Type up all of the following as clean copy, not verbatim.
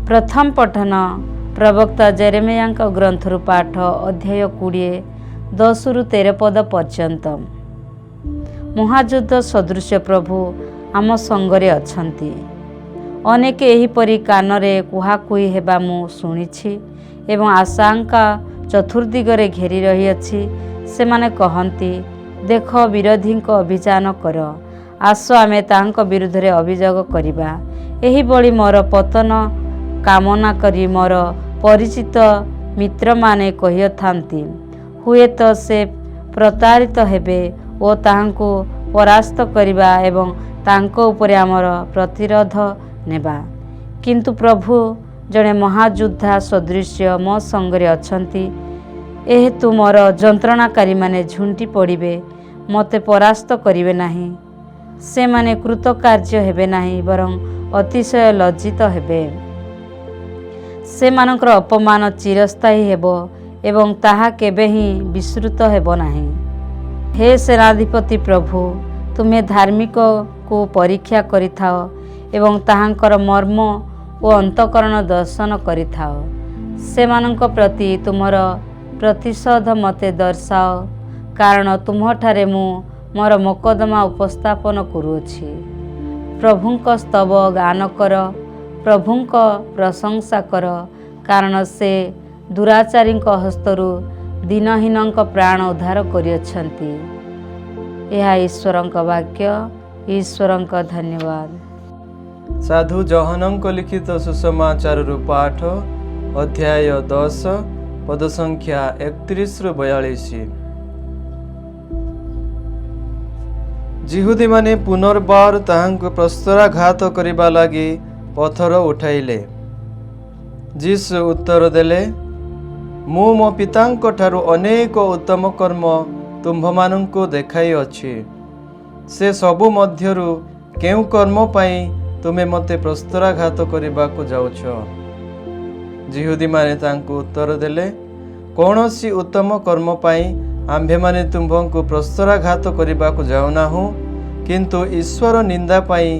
प्रथम पठन प्रवक्ता जेरेमिया ग्रंथर पाठ अध्याय 20 10-13 पद पर्यंत। महायुद्ध सदृश प्रभु आम संगरे अछंती। अनेक एहीपरि कानरे कुहाकुही हेबा मु शुणिछि एवं आशंका चतुर्दिगरे घेरी रहिअछि। सेमाने कहन्ति, देख विरोधी अभियान कर, आस आमे तांको विरुद्धरे अभियोग करिबा। एही बळी मोर पतन कामना करी मोर परिचित मित्र माने कहिथांती, हुएत से प्रतारित हेबे ओ ताहांको परास्त करिबा एवं तांको उपरे आमर प्रतिरोध नेबा। किंतु प्रभु जड़े महायुद्धा सदृश्य मो संगरे अछंती। एहेतु मोर जंत्रणाकारी माने झुंटी पड़िबे, मते परास्त करिवे नाही। से माने कृतकार्य हेबे नाही, बरं अतिशय लज्जित हेबे। से मानकर अपमान चिरस्थायी हेबो एवं ताहा केबे ही विश्रुत हेबो नाही। हे सेनाधिपति प्रभु, तुम्हें धार्मिक को परीक्षा करिथाओ एवं ताहांकर मर्म ओ अंतकरण दर्शन करिथाओ। सेमानंक प्रति तुमर प्रतिशोध मते दर्शाओ, कारण तुम्हारे मु मोर मोकदमा उपस्थापन करुछि। प्रभुंक स्तव गान कर, प्रभुंक प्रशंसा कर, कारण से दुराचारी हस्तरु दीनहीनंक प्राण उद्धार करिअछंती। यह ईश्वरंक वाक्य। ईश्वरंक धन्यवाद। साधु जहनंक लिखित सुसमाचार पाठ अध्याय 10 पद संख्या 31-42। जिहुदी माने पुनर्बार ताहांको प्रस्तराघात करिबा लागि पत्थर उठाइले। जीसु उत्तर देले, मु मो पितांक ठारू अनेक उत्तम कर्म तुम्भमानंको देखाई अछि। से सबु मध्यरु केउ कर्म पाई तुमे मते प्रस्तराघात करिबाकु जाउछ? जिहुदी माने तांको उत्तर देले, कौनसी उत्तम कर्म पाई आम्भे माने तुम्भंकु प्रस्तराघात करिबाकु जाउनाहु, किंतु ईश्वर निंदा पाई,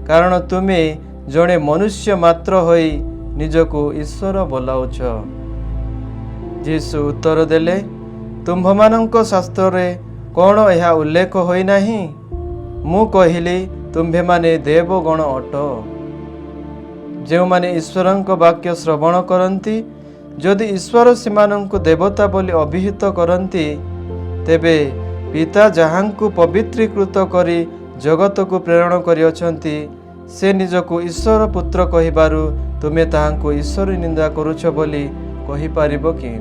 कारण तुमे जणे मनुष्य मात्र होई निजको ईश्वर बोलाउछ। जीसु उत्तर देले, तुम्भमानंक शास्त्र रे कौन यह उल्लेख होई नाही? मु कहिली, तुम्भे माने देवगण अट, जो माने ईश्वरंक वाक्य श्रवण करंती। जदि ईश्वर सीमानंकु देवता बोली अभिहित करंती, तेबे पिता जहांकु पवित्रीकृत करी जगत को प्रेरण करिअछंती, से निजको ईश्वर पुत्र कहिबारु तुमे ताहांकु ईश्वर निंदा करुछ बोली कहि पारिबो कि?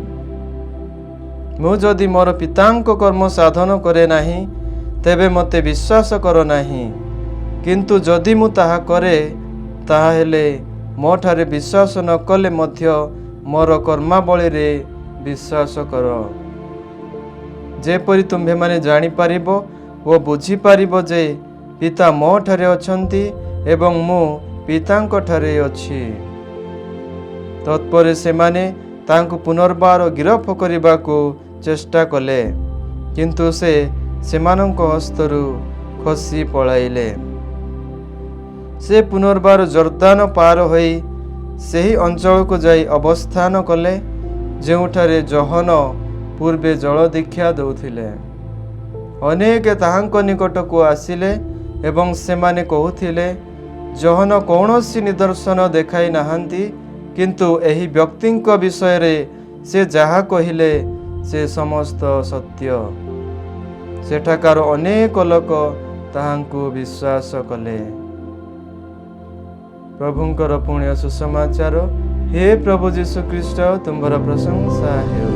मु जदि मोर पितांक कर्म साधन करे नाही, तेबे मते विश्वास कर नाही। किंतु जदि मु ताहा करे, ताहा हेले मोठारे विश्वास न कले मध्य मोर कर्मावली रे विश्वास कर। जेपरि तुम्भे माने जानि पारिबो ओ बुझी पारिबो जे पिता मो ठारे अछंती एवं मु पितांक ठारे अछि। तत्परे सेमाने तांको पुनर्बार गिरफ करिबाकु चेष्टा कले, किंतु से सेमानंक हस्तरु खसी पळाइले। से पुनर्बार जर्दान पार होई सेही अंचल को जाई अवस्थान कले, जेउठारे जहन पूर्वे जल दीक्षा दउथिले। अनेक ताहांक निकट को आसिले एवं सेमाने कहूथिले, जहन कौनसी निदर्शन देखाई नाहांती, किंतु एही व्यक्तिंक विषय रे से जहा कहिले से समस्त सत्य। सेठाकार अनेक लोक ताहांकु विश्वास कले। प्रभुंकर पुण्य सुसमाचार। हे प्रभु जीशु ख्रीष्ट, तुम्हारा प्रशंसा हेउ।